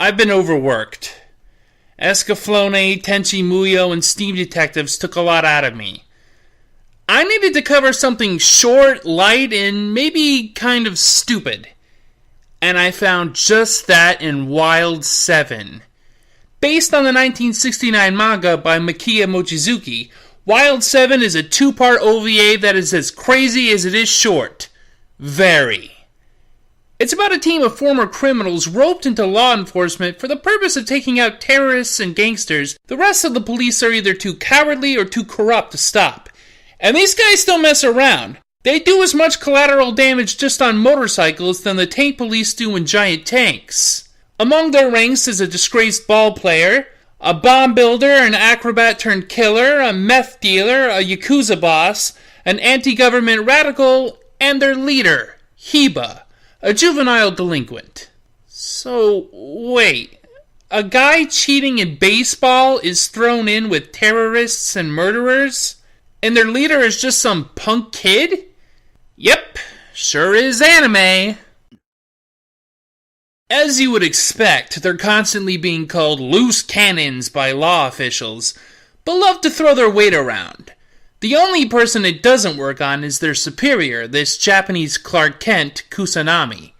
I've been overworked. Escaflowne, Tenchi Muyo, and Steam Detectives took a lot out of me. I needed to cover something short, light, and maybe kind of stupid. And I found just that in Wild 7. Based on the 1969 manga by Makiya Mochizuki, Wild 7 is a 2-part OVA that is as crazy as it is short. Very. It's about a team of former criminals roped into law enforcement for the purpose of taking out terrorists and gangsters. The rest of the police are either too cowardly or too corrupt to stop. And these guys don't mess around. They do as much collateral damage just on motorcycles than the tank police do in giant tanks. Among their ranks is a disgraced ball player, a bomb builder, an acrobat turned killer, a meth dealer, a Yakuza boss, an anti-government radical, and their leader, Hiba, a juvenile delinquent. So, wait. A guy cheating in baseball is thrown in with terrorists and murderers? And their leader is just some punk kid? Yep, sure is anime. As you would expect, they're constantly being called loose cannons by law officials, but love to throw their weight around. The only person it doesn't work on is their superior, this Japanese Clark Kent, Kusanami.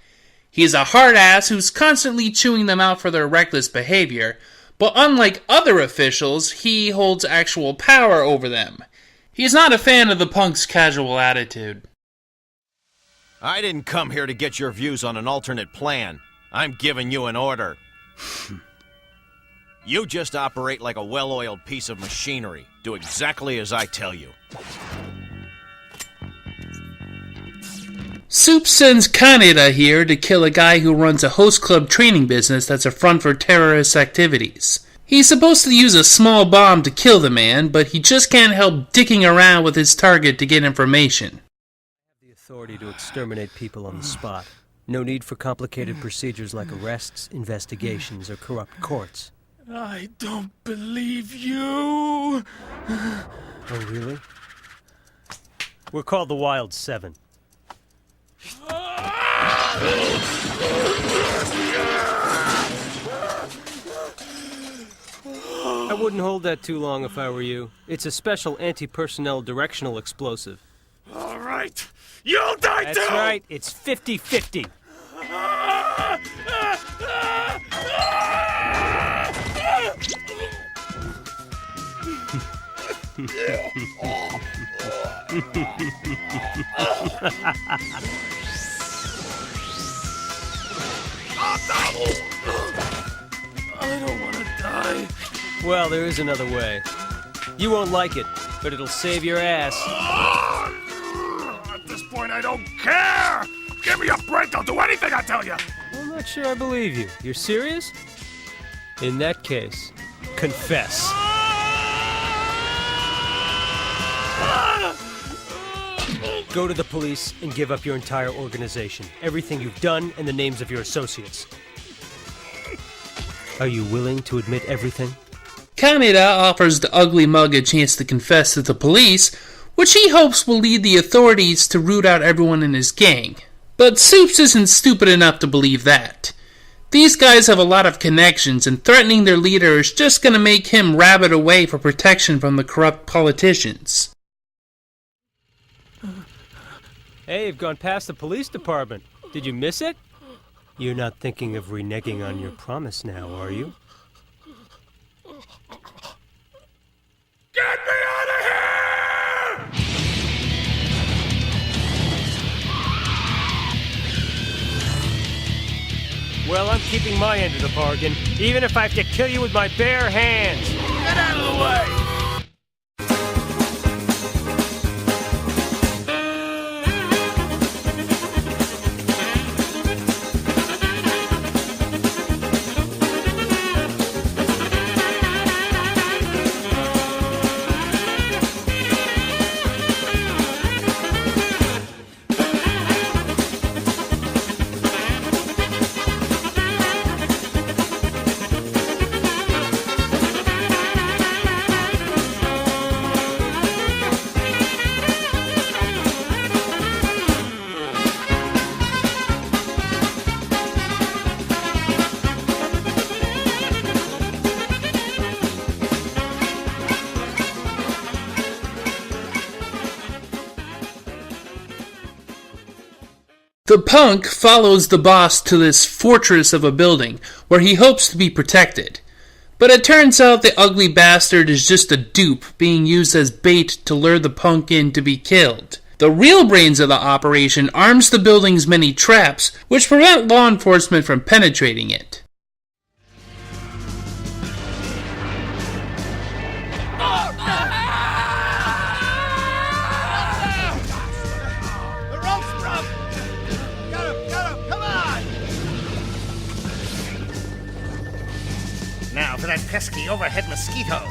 He is a hard ass who's constantly chewing them out for their reckless behavior, but unlike other officials, he holds actual power over them. He's not a fan of the punk's casual attitude. I didn't come here to get your views on an alternate plan. I'm giving you an order. You just operate like a well-oiled piece of machinery. Do exactly as I tell you. Soup sends Kaneda here to kill a guy who runs a host club training business that's a front for terrorist activities. He's supposed to use a small bomb to kill the man, but he just can't help dicking around with his target to get information. I have the authority to exterminate people on the spot. No need for complicated procedures like arrests, investigations, or corrupt courts. I don't believe you. Oh, really? We're called the Wild 7. I wouldn't hold that too long if I were you. It's a special anti-personnel directional explosive. All right, you'll die too! That's right, it's 50-50. I don't want to die. Well, there is another way. You won't like it, but it'll save your ass. At this point, I don't care! Give me a break, I'll do anything I tell you! I'm not sure I believe you. You're serious? In that case, confess. Go to the police and give up your entire organization, everything you've done, and the names of your associates. Are you willing to admit everything? Kaneda offers the ugly mug a chance to confess to the police, which he hopes will lead the authorities to root out everyone in his gang. But Soups isn't stupid enough to believe that. These guys have a lot of connections, and threatening their leader is just going to make him rabbit away for protection from the corrupt politicians. Hey, you've gone past the police department. Did you miss it? You're not thinking of reneging on your promise now, are you? Get me out of here! Well, I'm keeping my end of the bargain, even if I have to kill you with my bare hands. Get out of the way! The punk follows the boss to this fortress of a building where he hopes to be protected. But it turns out the ugly bastard is just a dupe being used as bait to lure the punk in to be killed. The real brains of the operation arms the building's many traps, which prevent law enforcement from penetrating it. The rope's broke! Get him, come on! Now for that pesky overhead mosquito.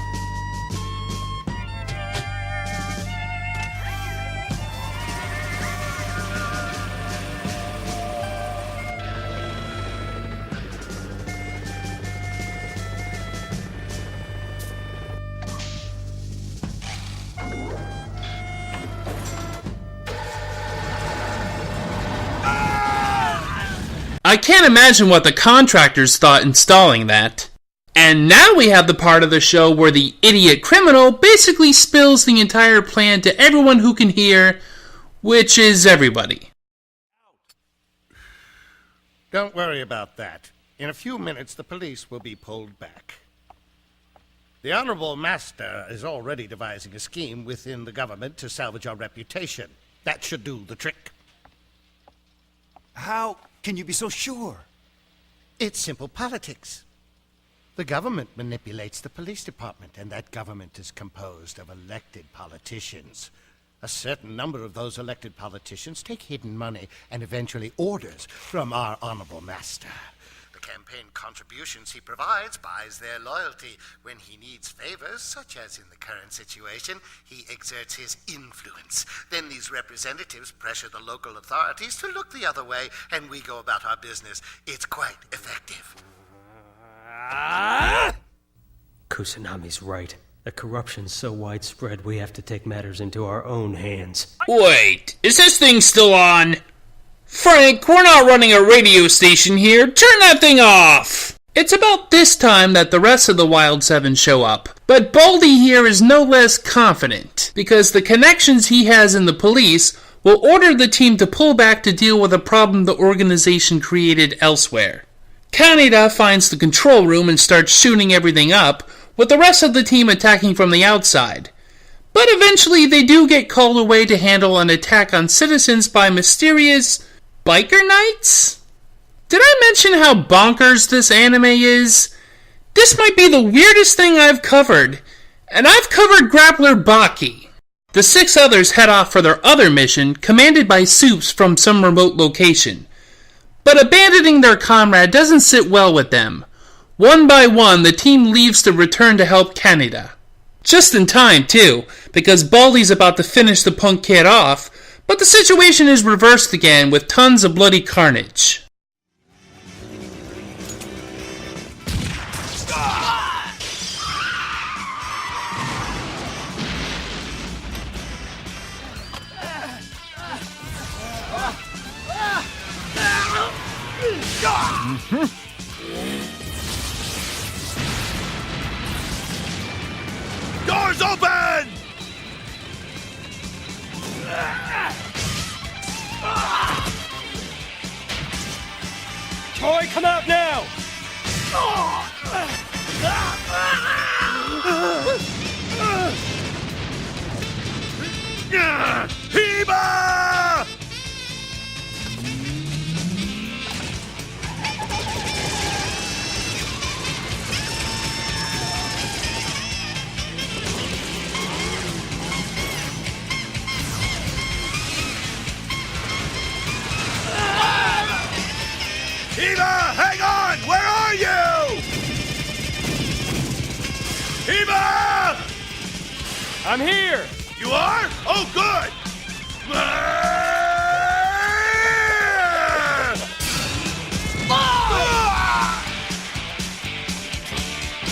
I can't imagine what the contractors thought installing that. And now we have the part of the show where the idiot criminal basically spills the entire plan to everyone who can hear, which is everybody. Don't worry about that. In a few minutes, the police will be pulled back. The Honorable Master is already devising a scheme within the government to salvage our reputation. That should do the trick. How can you be so sure? It's simple politics. The government manipulates the police department, and that government is composed of elected politicians. A certain number of those elected politicians take hidden money and eventually orders from our Honorable Master. The campaign contributions he provides buys their loyalty. When he needs favors, such as in the current situation, he exerts his influence. Then these representatives pressure the local authorities to look the other way, and we go about our business. It's quite effective. Kusanami's right. The corruption's so widespread we have to take matters into our own hands. Wait, is this thing still on? Frank, we're not running a radio station here. Turn that thing off! It's about this time that the rest of the Wild Seven show up. But Baldy here is no less confident, because the connections he has in the police will order the team to pull back to deal with a problem the organization created elsewhere. Kaneda finds the control room and starts shooting everything up, with the rest of the team attacking from the outside. But eventually they do get called away to handle an attack on citizens by mysterious biker knights? Did I mention how bonkers this anime is? This might be the weirdest thing I've covered, and I've covered Grappler Baki. The 6 others head off for their other mission, commanded by Soups from some remote location. But abandoning their comrade doesn't sit well with them. One by one, the team leaves to return to help Kaneda. Just in time, too, because Baldy's about to finish the punk kid off, but the situation is reversed again with tons of bloody carnage. Doors open! Troy, come out now! Heba! Eva, hang on! Where are you? Eva! I'm here! You are? Oh, good!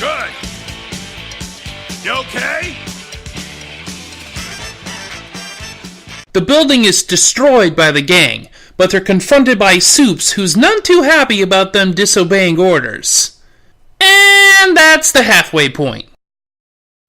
Good. You okay? The building is destroyed by the gang, but they're confronted by Soups, who's none too happy about them disobeying orders. And that's the halfway point.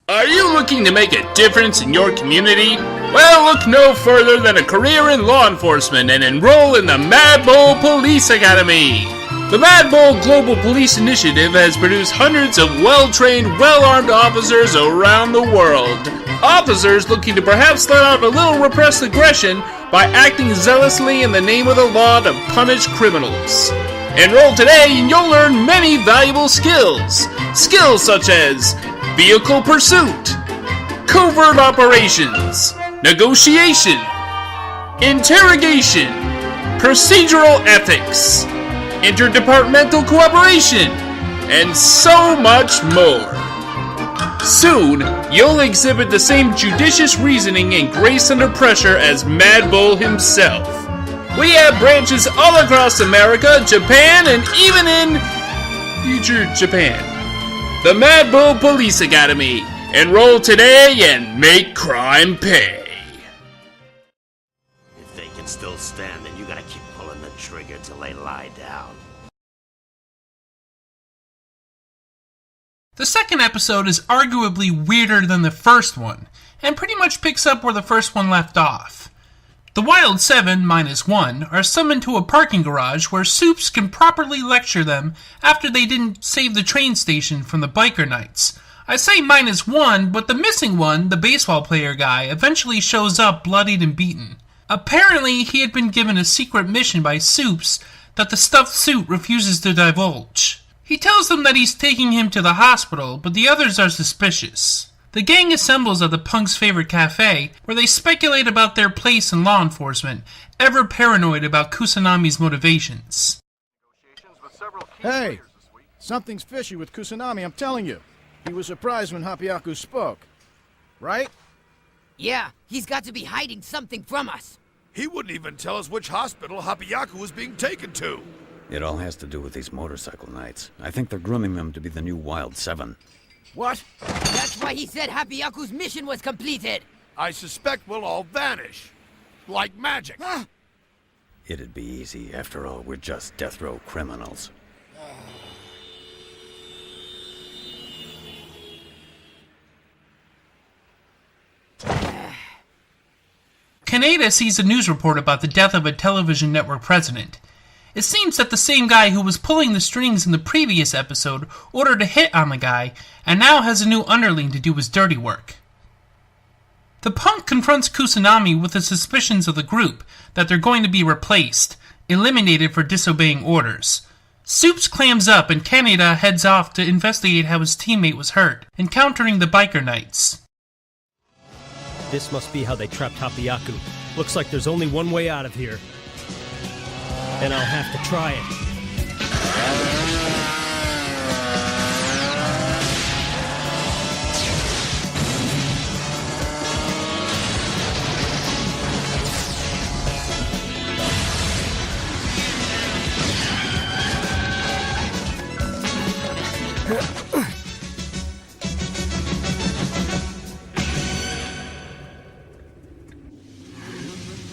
Are you looking to make a difference in your community? Well, look no further than a career in law enforcement and enroll in the Mad Bull Police Academy. The Mad Bull Global Police Initiative has produced hundreds of well-trained, well-armed officers around the world. Officers looking to perhaps let out a little repressed aggression by acting zealously in the name of the law to punish criminals. Enroll today and you'll learn many valuable skills. Skills such as vehicle pursuit, covert operations, negotiation, interrogation, procedural ethics, interdepartmental cooperation, and so much more. Soon, you'll exhibit the same judicious reasoning and grace under pressure as Mad Bull himself. We have branches all across America, Japan, and even in future Japan. The Mad Bull Police Academy. Enroll today and make crime pay. If they can still stand, then you gotta keep pulling the trigger till they lie down. The second episode is arguably weirder than the first one, and pretty much picks up where the first one left off. The Wild 7, -1, are summoned to a parking garage where Soups can properly lecture them after they didn't save the train station from the biker knights. I say -1, but the missing one, the baseball player guy, eventually shows up bloodied and beaten. Apparently, he had been given a secret mission by Soups that the stuffed suit refuses to divulge. He tells them that he's taking him to the hospital, but the others are suspicious. The gang assembles at the punk's favorite cafe, where they speculate about their place in law enforcement, ever paranoid about Kusanami's motivations. Hey, something's fishy with Kusanami, I'm telling you. He was surprised when Hapiaku spoke. Right? Yeah, he's got to be hiding something from us. He wouldn't even tell us which hospital Hapiaku was being taken to. It all has to do with these motorcycle knights. I think they're grooming them to be the new Wild 7. What? That's why he said Hapiaku's mission was completed. I suspect we'll all vanish. Like magic. It'd be easy. After all, we're just death row criminals. Kaneda sees a news report about the death of a television network president. It seems that the same guy who was pulling the strings in the previous episode ordered a hit on the guy, and now has a new underling to do his dirty work. The punk confronts Kusanami with the suspicions of the group that they're going to be replaced, eliminated for disobeying orders. Soups clams up and Kaneda heads off to investigate how his teammate was hurt, encountering the biker knights. This must be how they trapped Hapiaku. Looks like there's only one way out of here. And I'll have to try it.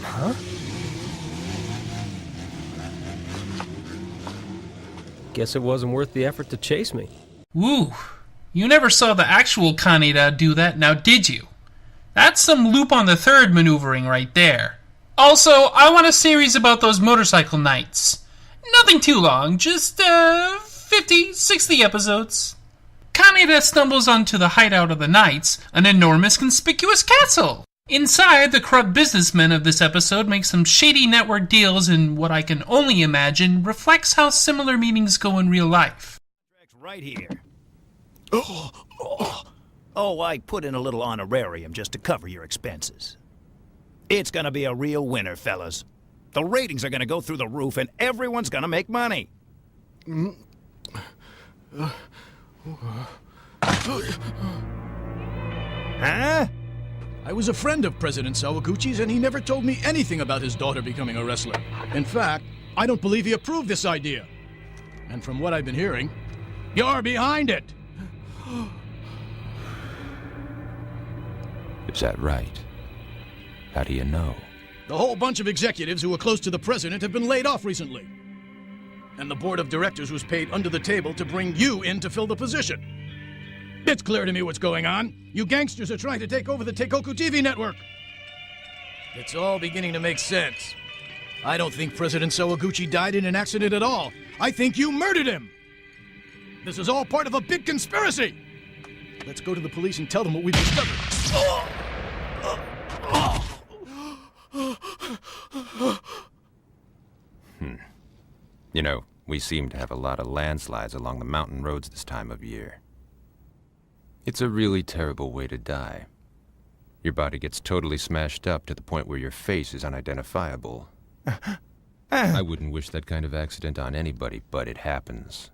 Huh? Guess it wasn't worth the effort to chase me. Woo, you never saw the actual Kaneda do that, now did you? That's some Loop on the Third maneuvering right there. Also, I want a series about those motorcycle knights. Nothing too long, just 50, 60 episodes. Kaneda stumbles onto the hideout of the knights, an enormous conspicuous castle. Inside, the corrupt businessmen of this episode make some shady network deals in what I can only imagine reflects how similar meetings go in real life. Right here. Oh, I put in a little honorarium just to cover your expenses. It's gonna be a real winner, fellas. The ratings are gonna go through the roof and everyone's gonna make money. Huh? I was a friend of President Sawaguchi's, and he never told me anything about his daughter becoming a wrestler. In fact, I don't believe he approved this idea. And from what I've been hearing, you're behind it. Is that right? How do you know? The whole bunch of executives who were close to the president have been laid off recently. And the board of directors was paid under the table to bring you in to fill the position. It's clear to me what's going on. You gangsters are trying to take over the Teikoku TV network. It's all beginning to make sense. I don't think President Sawaguchi died in an accident at all. I think you murdered him! This is all part of a big conspiracy! Let's go to the police and tell them what we've discovered. You know, we seem to have a lot of landslides along the mountain roads this time of year. It's a really terrible way to die. Your body gets totally smashed up to the point where your face is unidentifiable. I wouldn't wish that kind of accident on anybody, but it happens.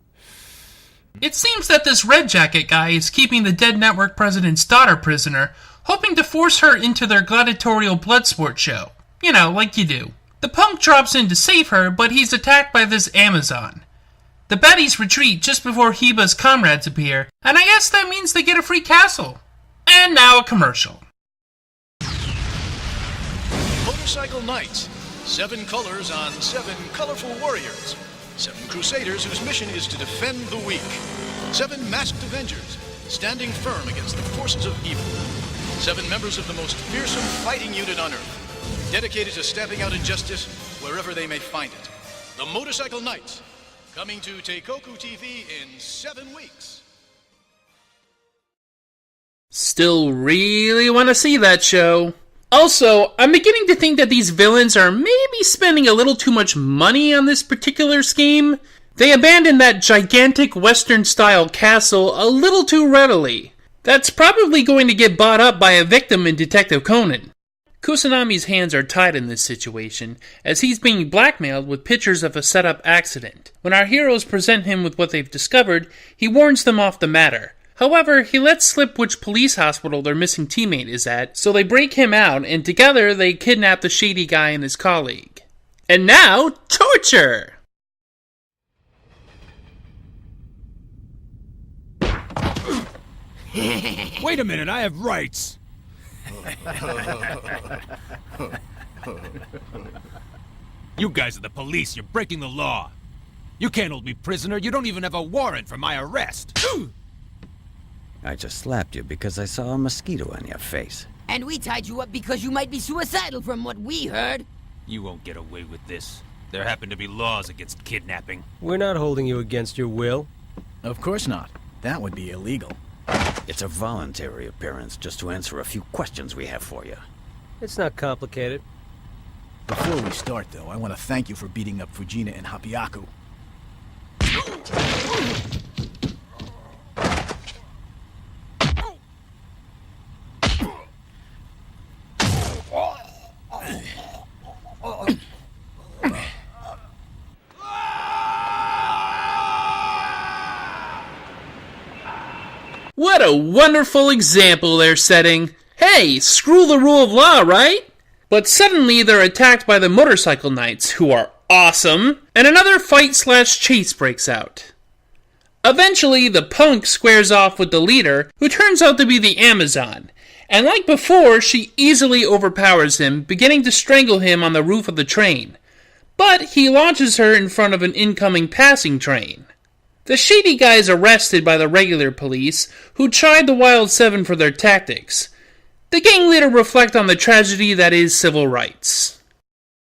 It seems that this Red Jacket guy is keeping the dead network president's daughter prisoner, hoping to force her into their gladiatorial blood sport show. You know, like you do. The punk drops in to save her, but he's attacked by this Amazon. The baddies retreat just before Heba's comrades appear, and I guess that means they get a free castle. And now a commercial. Motorcycle Knights. 7 colors on 7 colorful warriors. 7 crusaders whose mission is to defend the weak. 7 masked avengers, standing firm against the forces of evil. 7 members of the most fearsome fighting unit on Earth, dedicated to stamping out injustice wherever they may find it. The Motorcycle Knights, coming to Teikoku TV in 7 weeks. Still really want to see that show. Also, I'm beginning to think that these villains are maybe spending a little too much money on this particular scheme. They abandoned that gigantic Western-style castle a little too readily. That's probably going to get bought up by a victim in Detective Conan. Kusanami's hands are tied in this situation, as he's being blackmailed with pictures of a set-up accident. When our heroes present him with what they've discovered, he warns them off the matter. However, he lets slip which police hospital their missing teammate is at, so they break him out, and together they kidnap the shady guy and his colleague. And now, torture! Wait a minute, I have rights! You guys are the police, you're breaking the law! You can't hold me prisoner, you don't even have a warrant for my arrest! I just slapped you because I saw a mosquito on your face. And we tied you up because you might be suicidal from what we heard. You won't get away with this. There happen to be laws against kidnapping. We're not holding you against your will. Of course not. That would be illegal. It's a voluntary appearance just to answer a few questions we have for you. It's not complicated. Before we start, though, I want to thank you for beating up Fujina and Hapiaku. What a wonderful example they're setting. Hey, screw the rule of law, right? But suddenly they're attacked by the Motorcycle Knights, who are awesome, and another fight/chase breaks out. Eventually, the punk squares off with the leader, who turns out to be the Amazon, and like before, she easily overpowers him, beginning to strangle him on the roof of the train. But he launches her in front of an incoming passing train. The shady guy is arrested by the regular police, who chide the Wild Seven for their tactics. The gang leader reflects on the tragedy that is civil rights.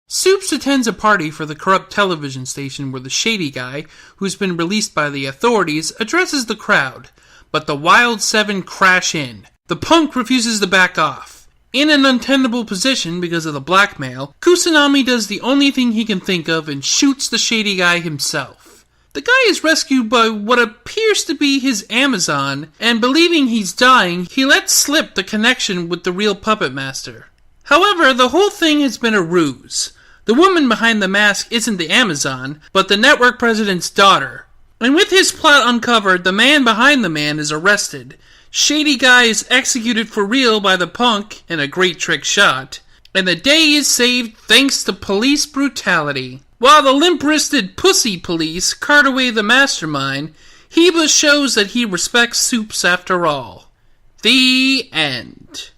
Soups attends a party for the corrupt television station where the shady guy, who's been released by the authorities, addresses the crowd, but the Wild Seven crash in. The punk refuses to back off. In an untenable position because of the blackmail, Kusanami does the only thing he can think of and shoots the shady guy himself. The guy is rescued by what appears to be his Amazon, and believing he's dying, he lets slip the connection with the real puppet master. However, the whole thing has been a ruse. The woman behind the mask isn't the Amazon, but the network president's daughter. And with his plot uncovered, the man behind the man is arrested. Shady guy is executed for real by the punk in a great trick shot, and the day is saved thanks to police brutality. While the limp-wristed pussy police cart away the mastermind, Heba shows that he respects Soups after all. The end.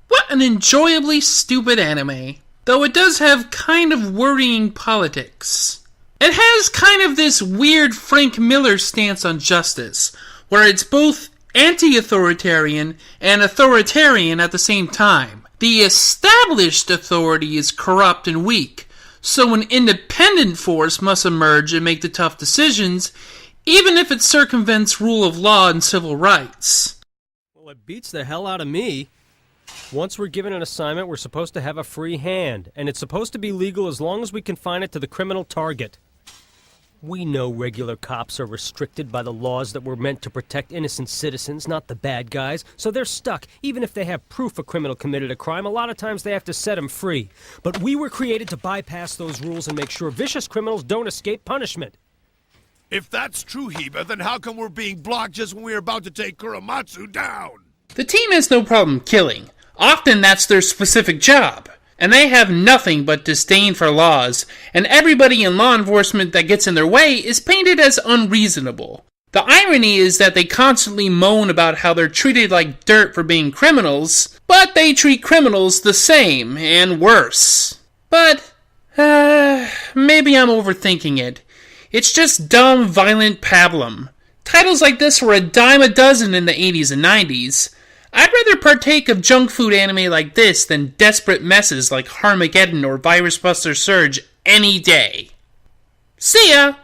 What an enjoyably stupid anime, though it does have kind of worrying politics. It has kind of this weird Frank Miller stance on justice, where it's both anti-authoritarian and authoritarian at the same time. The established authority is corrupt and weak, so an independent force must emerge and make the tough decisions, even if it circumvents rule of law and civil rights. Well, it beats the hell out of me. Once we're given an assignment, we're supposed to have a free hand, and it's supposed to be legal as long as we confine it to the criminal target. We know regular cops are restricted by the laws that were meant to protect innocent citizens, not the bad guys, so they're stuck. Even if they have proof a criminal committed a crime, a lot of times they have to set them free. But we were created to bypass those rules and make sure vicious criminals don't escape punishment. If that's true, Heba, then how come we're being blocked just when we're about to take Kuramatsu down? The team has no problem killing. Often that's their specific job. And they have nothing but disdain for laws, and everybody in law enforcement that gets in their way is painted as unreasonable. The irony is that they constantly moan about how they're treated like dirt for being criminals, but they treat criminals the same, and worse. But, maybe I'm overthinking it. It's just dumb, violent pablum. Titles like this were a dime a dozen in the 80s and 90s. I'd rather partake of junk food anime like this than desperate messes like Harmageddon or Virus Buster Surge any day. See ya!